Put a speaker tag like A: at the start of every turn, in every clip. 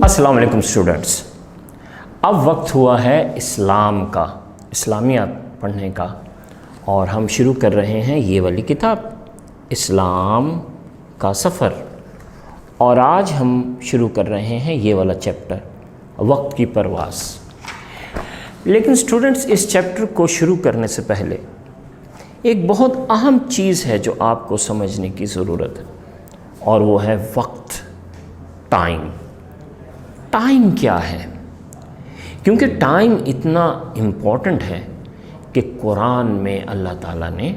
A: अस्सलाम वालेकुम स्टूडेंट्स। अब वक्त हुआ है इस्लाम का, इस्लामियात पढ़ने का, और हम शुरू कर रहे हैं ये वाली किताब इस्लाम का सफ़र। और आज हम शुरू कर रहे हैं ये वाला चैप्टर वक्त की परवास। लेकिन स्टूडेंट्स, इस चैप्टर को शुरू करने से पहले एक बहुत अहम चीज़ है जो आपको समझने की ज़रूरत है, और वो है वक्त, टाइम। टाइम क्या है? क्योंकि टाइम इतना इम्पॉर्टेंट है कि कुरान में अल्लाह ताला ने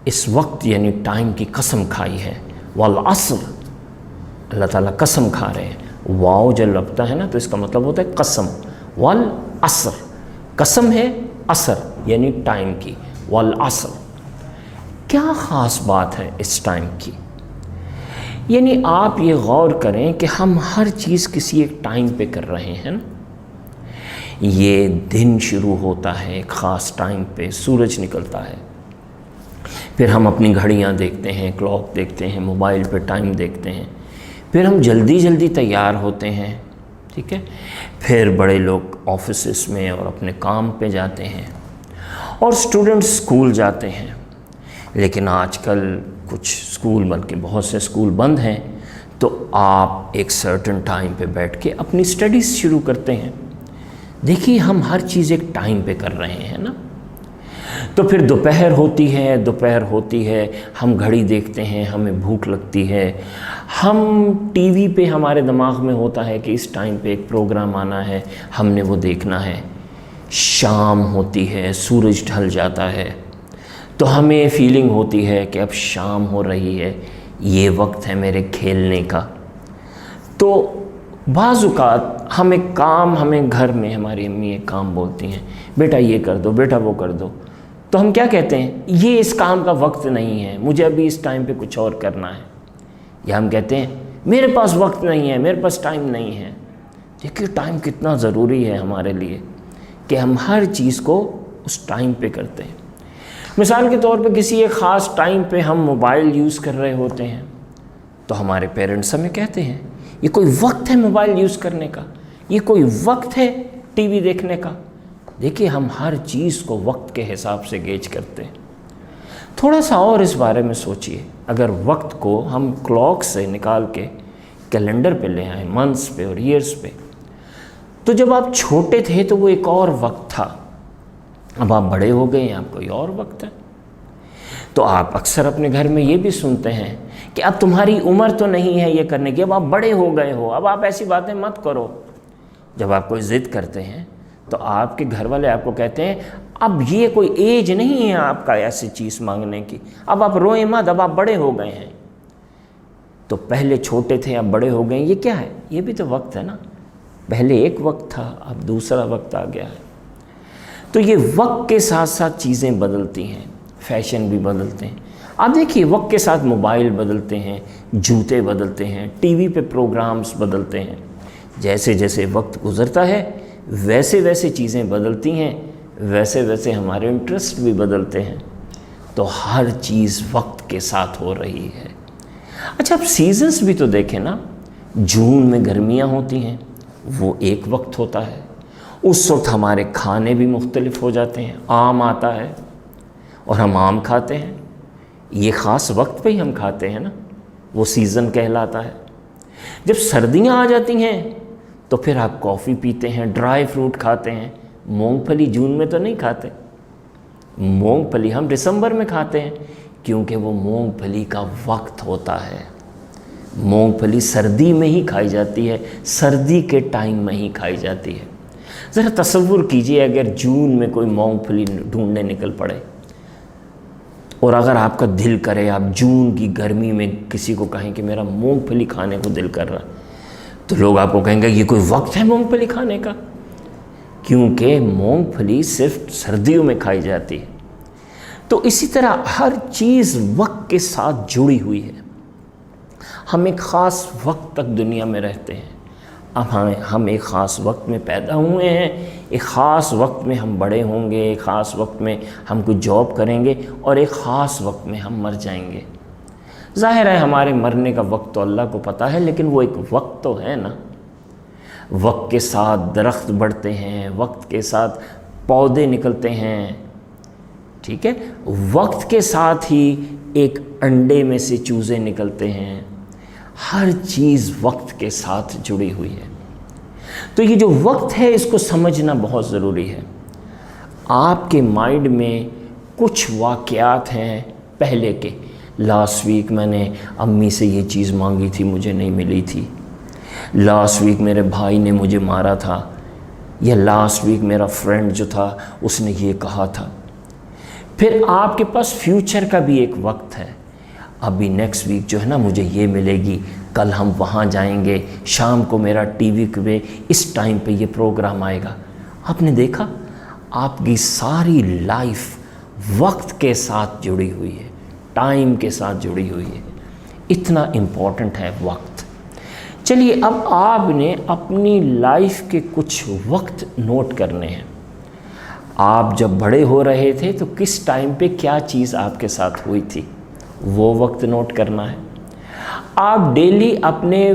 A: इस वक्त यानी टाइम की कसम खाई है। वल अस्र, अल्लाह ताला कसम खा रहे हैं। वाव जब लगता है ना तो इसका मतलब होता है कसम। वल अस्र, कसम है, असर यानी टाइम की। वल अस्र, क्या ख़ास बात है इस टाइम की? यानी आप ये गौर करें कि हम हर चीज़ किसी एक टाइम पे कर रहे हैं ना। ये दिन शुरू होता है एक ख़ास टाइम पे, सूरज निकलता है, फिर हम अपनी घड़ियाँ देखते हैं, क्लॉक देखते हैं, मोबाइल पे टाइम देखते हैं, फिर हम जल्दी जल्दी तैयार होते हैं, ठीक है, फिर बड़े लोग ऑफिस में और अपने काम पे जाते हैं, और स्टूडेंट्स स्कूल जाते हैं। लेकिन आजकल कुछ स्कूल, बल्कि बहुत से स्कूल बंद हैं, तो आप एक सर्टेन टाइम पे बैठ के अपनी स्टडीज़ शुरू करते हैं। देखिए, हम हर चीज़ एक टाइम पे कर रहे हैं ना। तो फिर दोपहर होती है, हम घड़ी देखते हैं, हमें भूख लगती है, हम टीवी पे हमारे दिमाग में होता है कि इस टाइम पे एक प्रोग्राम आना है, हमने वो देखना है। शाम होती है, सूरज ढल जाता है, तो हमें फीलिंग होती है कि अब शाम हो रही है, ये वक्त है मेरे खेलने का। तो बाज़ औक़ात हमें घर में हमारी अम्मी एक काम बोलती हैं, बेटा ये कर दो, बेटा वो कर दो। तो हम क्या कहते हैं, ये इस काम का वक्त नहीं है, मुझे अभी इस टाइम पे कुछ और करना है। या हम कहते हैं मेरे पास वक्त नहीं है, मेरे पास टाइम नहीं है। देखिए, टाइम कितना ज़रूरी है हमारे लिए कि हम हर चीज़ को उस टाइम पे करते हैं। मिसाल के तौर पे किसी एक ख़ास टाइम पे हम मोबाइल यूज़ कर रहे होते हैं, तो हमारे पेरेंट्स हमें कहते हैं ये कोई वक्त है मोबाइल यूज़ करने का, ये कोई वक्त है टीवी देखने का। देखिए, हम हर चीज़ को वक्त के हिसाब से गेज करते हैं। थोड़ा सा और इस बारे में सोचिए, अगर वक्त को हम क्लॉक से निकाल के कैलेंडर पे ले आए, मंथ्स पे और ईयर्स पे, तो जब आप छोटे थे तो वो एक और वक्त था, अब आप बड़े हो गए हैं, आप कोई और वक्त है। तो आप अक्सर अपने घर में ये भी सुनते हैं कि अब तुम्हारी उम्र तो नहीं है ये करने की, अब आप बड़े हो गए हो, अब आप ऐसी बातें मत करो। जब आप कोई ज़िद करते हैं तो आपके घर वाले आपको कहते हैं अब ये कोई एज नहीं है आपका ऐसी चीज़ मांगने की, अब आप रोएं मत, अब आप बड़े हो गए हैं। तो पहले छोटे थे, अब बड़े हो गए, ये क्या है? ये भी तो वक्त है ना। पहले एक वक्त था, अब दूसरा वक्त आ गया है। तो ये वक्त के साथ साथ चीज़ें बदलती हैं, फैशन भी बदलते हैं। आप देखिए, वक्त के साथ मोबाइल बदलते हैं, जूते बदलते हैं, टीवी पे प्रोग्राम्स बदलते हैं। जैसे जैसे वक्त गुज़रता है वैसे वैसे चीज़ें बदलती हैं, वैसे वैसे हमारे इंटरेस्ट भी बदलते हैं। तो हर चीज़ वक्त के साथ हो रही है। अच्छा, अब सीजन्स भी तो देखें ना। जून में गर्मियाँ होती हैं, वो एक वक्त होता है। उस वक्त हमारे खाने भी मुख्तलिफ हो जाते हैं। आम आता है और हम आम खाते हैं, ये ख़ास वक्त पे ही हम खाते हैं ना, वो सीज़न कहलाता है। जब सर्दियाँ आ जाती हैं तो फिर आप कॉफ़ी पीते हैं, ड्राई फ्रूट खाते हैं। मूंगफली जून में तो नहीं खाते, मूंगफली हम दिसंबर में खाते हैं, क्योंकि वो मूंगफली का वक्त होता है। मूंगफली सर्दी में ही खाई जाती है, सर्दी के टाइम में ही खाई जाती है। ज़रा तसव्वुर कीजिए, अगर जून में कोई मूंगफली ढूंढने निकल पड़े, और अगर आपका दिल करे, आप जून की गर्मी में किसी को कहें कि मेरा मूंगफली खाने को दिल कर रहा है, तो लोग आपको कहेंगे ये कोई वक्त है मूंगफली खाने का? क्योंकि मूंगफली सिर्फ सर्दियों में खाई जाती है। तो इसी तरह हर चीज़ वक्त के साथ जुड़ी हुई है। हम एक ख़ास वक्त तक दुनिया में रहते हैं। अब हम एक ख़ास वक्त में पैदा हुए हैं, एक ख़ास वक्त में हम बड़े होंगे, एक ख़ास वक्त में हम कुछ जॉब करेंगे, और एक ख़ास वक्त में हम मर जाएंगे। ज़ाहिर है हमारे मरने का वक्त तो अल्लाह को पता है, लेकिन वो एक वक्त तो है ना। وقت کے ساتھ درخت بڑھتے ہیں، وقت کے ساتھ پودے نکلتے ہیں، ٹھیک ہے، وقت کے ساتھ ہی ایک انڈے میں سے چوزے نکلتے ہیں، ہر چیز وقت کے ساتھ جڑی ہوئی ہے۔ تو یہ جو وقت ہے اس کو سمجھنا بہت ضروری ہے۔ آپ کے مائنڈ میں کچھ واقعات ہیں پہلے کے، لاسٹ ویک میں نے امی سے یہ چیز مانگی تھی، مجھے نہیں ملی تھی، لاسٹ ویک میرے بھائی نے مجھے مارا تھا، یا لاسٹ ویک میرا فرینڈ جو تھا اس نے یہ کہا تھا۔ پھر آپ کے پاس فیوچر کا بھی ایک وقت ہے، ابھی نیکسٹ ویک جو ہے نا مجھے یہ ملے گی، کل ہم وہاں جائیں گے، شام کو میرا ٹی وی پہ اس ٹائم پہ یہ پروگرام آئے گا۔ آپ نے دیکھا آپ کی ساری لائف وقت کے ساتھ جڑی ہوئی ہے، ٹائم کے ساتھ جڑی ہوئی ہے، اتنا امپورٹنٹ ہے وقت۔ چلیے اب آپ نے اپنی لائف کے کچھ وقت نوٹ کرنے ہیں۔ آپ جب بڑے ہو رہے تھے تو کس ٹائم پہ کیا چیز آپ کے ساتھ ہوئی تھی، وہ وقت نوٹ کرنا ہے۔ آپ ڈیلی اپنے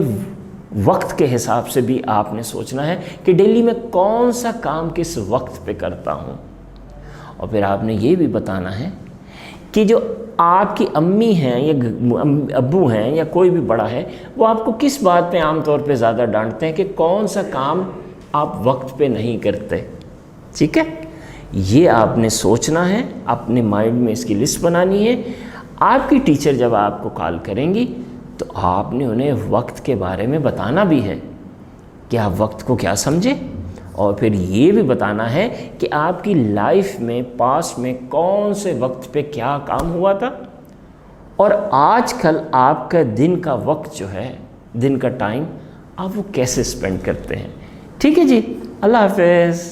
A: وقت کے حساب سے بھی آپ نے سوچنا ہے کہ ڈیلی میں کون سا کام کس وقت پہ کرتا ہوں، اور پھر آپ نے یہ بھی بتانا ہے کہ جو آپ کی امی ہیں یا ابو ہیں یا کوئی بھی بڑا ہے وہ آپ کو کس بات پہ عام طور پہ زیادہ ڈانٹتے ہیں کہ کون سا کام آپ وقت پہ نہیں کرتے، ٹھیک ہے، یہ آپ نے سوچنا ہے، اپنے مائنڈ میں اس کی لسٹ بنانی ہے۔ آپ کی ٹیچر جب آپ کو کال کریں گی تو آپ نے انہیں وقت کے بارے میں بتانا بھی ہے کہ آپ وقت کو کیا سمجھے، اور پھر یہ بھی بتانا ہے کہ آپ کی لائف میں پاسٹ میں کون سے وقت پہ کیا کام ہوا تھا، اور آج کل آپ کا دن کا وقت جو ہے، دن کا ٹائم، آپ وہ کیسے سپینڈ کرتے ہیں۔ ٹھیک ہے جی، اللہ حافظ۔